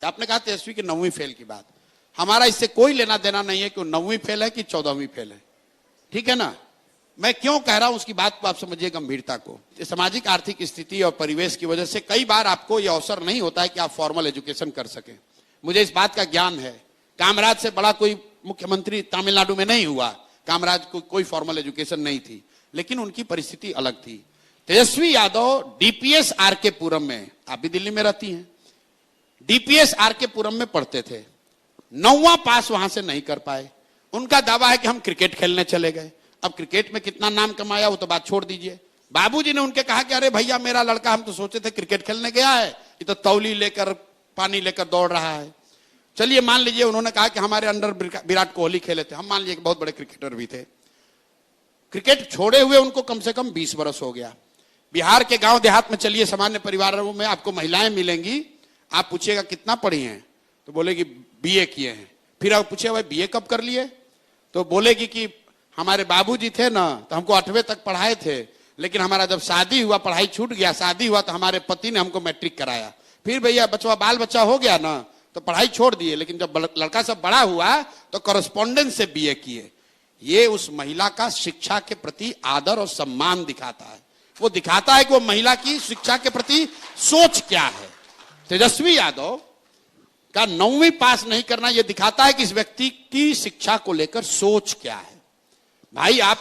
आपने कहा तेजस्वी की 9वीं फेल की बात, हमारा इससे कोई लेना देना नहीं है कि 9वीं फेल है कि 14वीं फेल है, ठीक है ना। मैं क्यों कह रहा हूं उसकी बात को आप समझिए गंभीरता को। सामाजिक आर्थिक स्थिति और परिवेश की वजह से कई बार आपको यह अवसर नहीं होता है कि आप फॉर्मल एजुकेशन कर सके। मुझे इस बात का ज्ञान है। कामराज से बड़ा कोई मुख्यमंत्री तमिलनाडु में नहीं हुआ, कामराज को कोई फॉर्मल एजुकेशन नहीं थी, लेकिन उनकी परिस्थिति अलग थी। तेजस्वी यादव डीपीएस आरके पुरम में, आप भी दिल्ली में रहती हैं, डीपीएस आरके पुरम में पढ़ते थे, 9वां पास वहां से नहीं कर पाए। उनका दावा है कि हम क्रिकेट खेलने चले गए। अब क्रिकेट में कितना नाम कमाया वो तो बात छोड़ दीजिए। बाबूजी ने उनके कहा कि अरे भैया मेरा लड़का, हम तो सोचे थे क्रिकेट खेलने गया है, ये तो तौली लेकर पानी लेकर दौड़ रहा है। चलिए मान लीजिए उन्होंने कहा कि हमारे अंडर विराट कोहली खेले थे, हम मान लीजिए बहुत बड़े क्रिकेटर भी थे। क्रिकेट छोड़े हुए उनको कम से कम 20 वर्ष हो गया। बिहार के गांव देहात में चलिए, सामान्य परिवारों में आपको महिलाएं मिलेंगी, आप पूछिएगा कितना पढ़ी हैं तो बोलेगी बीए किए हैं। फिर आप पूछिए भाई बीए कब कर लिए तो बोलेगी कि हमारे बाबूजी थे ना तो हमको 8वीं तक पढ़ाए थे, लेकिन हमारा जब शादी हुआ पढ़ाई छूट गया, शादी हुआ तो हमारे पति ने हमको मैट्रिक कराया, फिर भैया बचवा बाल बच्चा हो गया ना तो पढ़ाई छोड़ दिए, लेकिन जब लड़का सब बड़ा हुआ तो कॉरेस्पॉन्डेंस से बीए किए। ये उस महिला का शिक्षा के प्रति आदर और सम्मान दिखाता है। वो दिखाता है कि वो महिला की शिक्षा के प्रति सोच क्या है। तेजस्वी यादव का 9वीं पास नहीं करना यह दिखाता है कि इस व्यक्ति की शिक्षा को लेकर सोच क्या है। भाई आप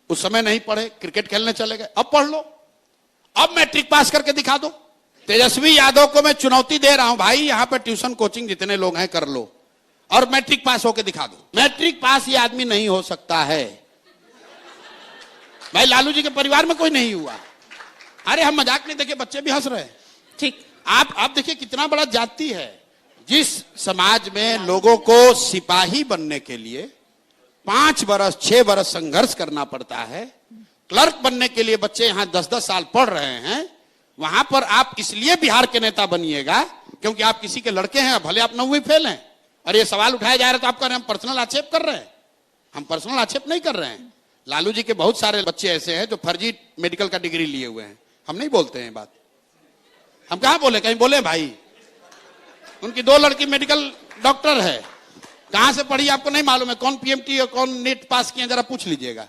उस समय नहीं पढ़े, क्रिकेट खेलने चले गए, अब पढ़ लो, अब मैट्रिक पास करके दिखा दो। तेजस्वी यादव को मैं चुनौती दे रहा हूं, भाई यहां पर ट्यूशन कोचिंग जितने लोग हैं कर लो और मैट्रिक पास होकर दिखा दो। मैट्रिक पास ये आदमी नहीं हो सकता है। भाई लालू जी के परिवार में कोई नहीं हुआ। अरे हम मजाक नहीं, देखिए बच्चे भी हंस रहे हैं। ठीक, आप देखिए कितना बड़ा जाति है। जिस समाज में लोगों को सिपाही बनने के लिए 5 वर्ष 6 वर्ष संघर्ष करना पड़ता है, क्लर्क बनने के लिए बच्चे यहां 10-10 साल पढ़ रहे हैं, वहां पर आप इसलिए बिहार के नेता बनिएगा क्योंकि आप किसी के लड़के हैं, भले आप 9वीं फेल हैं। और ये सवाल उठाया जा रहा है तो आप कह रहे हैं हम पर्सनल आक्षेप कर रहे हैं। हम पर्सनल आक्षेप नहीं कर रहे हैं। लालू जी के बहुत सारे बच्चे ऐसे हैं जो फर्जी मेडिकल का डिग्री लिए हुए हैं, हम नहीं बोलते हैं बात। हम कहां बोले, कहीं बोले भाई। उनकी 2 लड़की मेडिकल डॉक्टर है, कहां से पढ़ी आपको नहीं मालूम है, कौन पीएमटी और कौन नीट पास किए जरा पूछ लीजिएगा।